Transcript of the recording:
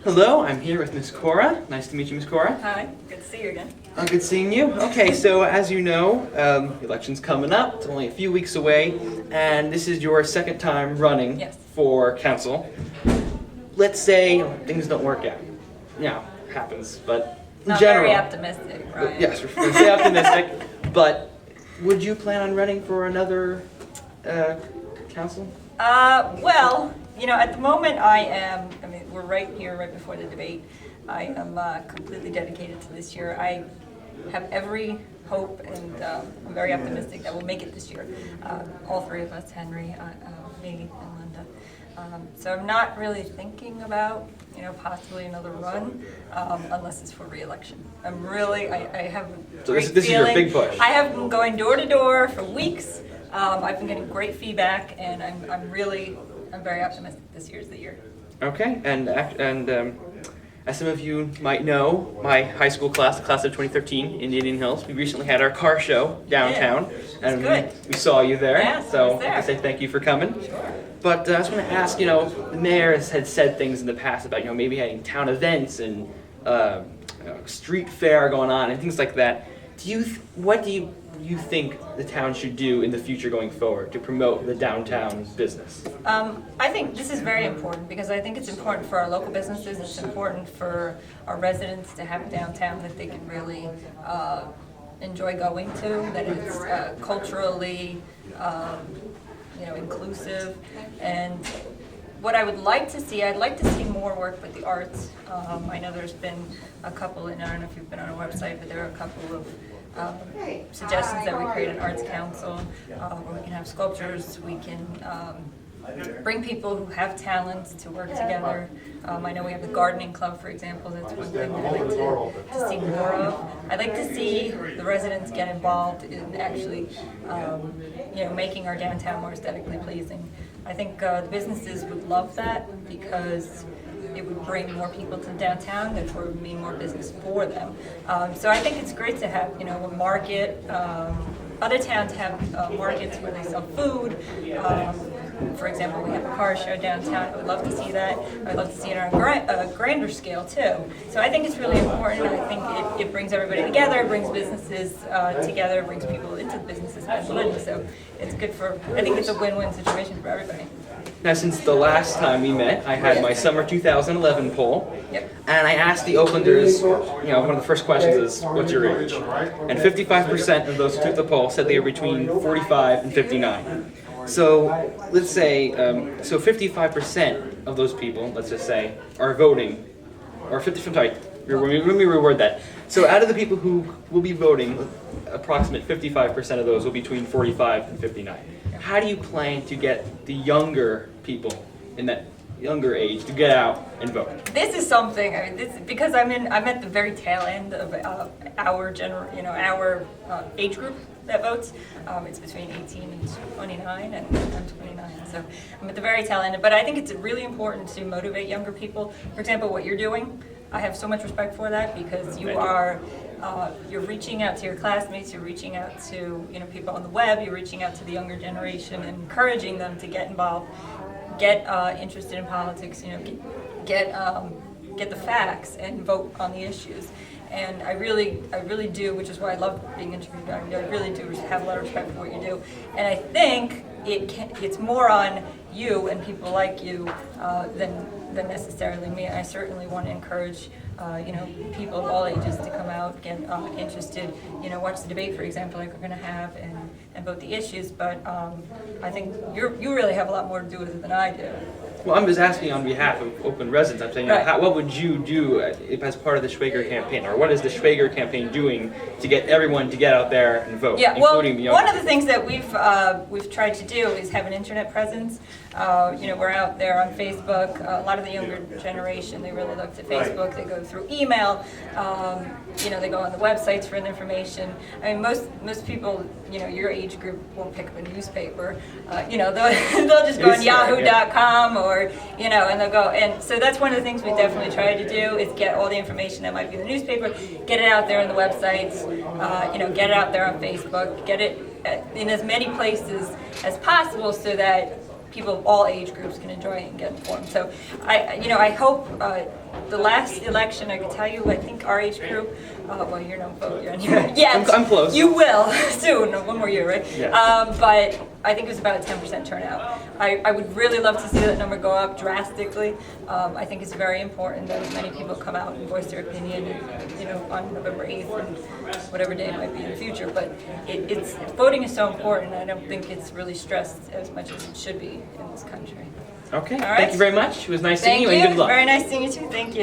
Hello, I'm here with Miss Coira. Nice to meet you, Miss Coira. Hi, good to see you again. Good seeing you. Okay, so as you know, the election's coming up. It's only a few weeks away, and this is your second time running for council. Let's say things don't work out. Happens, but in Not general. very optimistic, right? Yes, we're going to say optimistic, but would you plan on running for another council? Well, at the moment we're right here, right before the debate. I am completely dedicated to this year. I have every hope, and I'm very optimistic that we'll make it this year. All three of us, Henry, me, and Linda. So I'm not really thinking about, possibly another run, unless it's for re-election. I have a So great this is your feeling. big push. I have been going door to door for weeks. I've been getting great feedback, and I'm very optimistic this year's the year. Okay, and as some of you might know, my high school class, the class of 2013 in Indian Hills, we recently had our car show downtown, and good. we saw you there. Yes, so I was there. I say thank you for coming. Sure. But I was going to ask, the mayor had said things in the past about, maybe having town events and street fair going on and things like that. What do you think the town should do in the future going forward to promote the downtown business? I think this is very important because I think it's important for our local businesses. It's important for our residents to have a downtown that they can really enjoy going to, that it's culturally inclusive. And what I would like to see, I'd like to see more work with the arts. I know there's been a couple, and I don't know if you've been on our website, but there are a couple of suggestions that we create an arts council where we can have sculptures, we can bring people who have talents to work together. I know we have the gardening club, for example. That's one thing that I'd like to see more of. I'd like to see the residents get involved in actually, making our downtown more aesthetically pleasing. I think the businesses would love that because it would bring more people to downtown, therefore it would mean more business for them. So I think it's great to have, a market. Other towns have markets where they sell food. For example, we have a car show downtown. I would love to see that. I'd love to see it on a grander scale too. So I think it's really important. I think it brings everybody together, it brings businesses together, it brings people into the businesses spend money. So it's good I think it's a win-win situation for everybody. Now, since the last time we met, I had my summer 2011 poll, and I asked the Oaklanders, one of the first questions is, what's your age? And 55% of those who took the poll said they were between 45 and 59. So let's say, 55% of those people, let's just say, are voting, or let me reword that. So out of the people who will be voting, approximate 55% of those will be between 45 and 59. How do you plan to get the younger people in that younger age to get out and vote? This is something. Because I'm at the very tail end of our age group that votes. It's between 18 and 29, and I'm 29, so I'm at the very tail end. But I think it's really important to motivate younger people. For example, what you're doing, I have so much respect for that because you're reaching out to your classmates, you're reaching out to people on the web, you're reaching out to the younger generation and encouraging them to get involved, get interested in politics, get the facts and vote on the issues. And I really do, which is why I love being interviewed. I really do have a lot of respect for what you do. And I think it's more on you and people like you than necessarily me. I certainly want to encourage people of all ages to come out, get interested, watch the debate, for example, like we're going to have, and vote the issues. But I think you really have a lot more to do with it than I do. Well, I'm just asking on behalf of Oakland residents. I'm saying, what would you do as part of the Schwertfeger campaign, or what is the Schwertfeger campaign doing to get everyone to get out there and vote, including the young one of the things that we've tried to do is have an internet presence. We're out there on Facebook. A lot of the younger generation, they really look to Facebook. They go through email. They go on the websites for the information. I mean, most people, your age group won't pick up a newspaper. They'll just go on Yahoo.com or and they'll go. And so that's one of the things we definitely try to do is get all the information that might be in the newspaper, get it out there on the websites. Get it out there on Facebook. Get it in as many places as possible so that people of all age groups can enjoy it and get informed. So I hope the last election, I can tell you, I think our age group, well, you're not voting yet. I'm close. You will soon, one more year, right? Yeah. But I think it was about a 10% turnout. I would really love to see that number go up drastically. I think it's very important that as many people come out and voice their opinion, on November 8th and whatever day it might be in the future. But voting is so important. I don't think it's really stressed as much as it should be in this country. Okay, All right. thank you very much. It was nice seeing Thank you, you. and good luck. Very nice seeing you too. Thank you.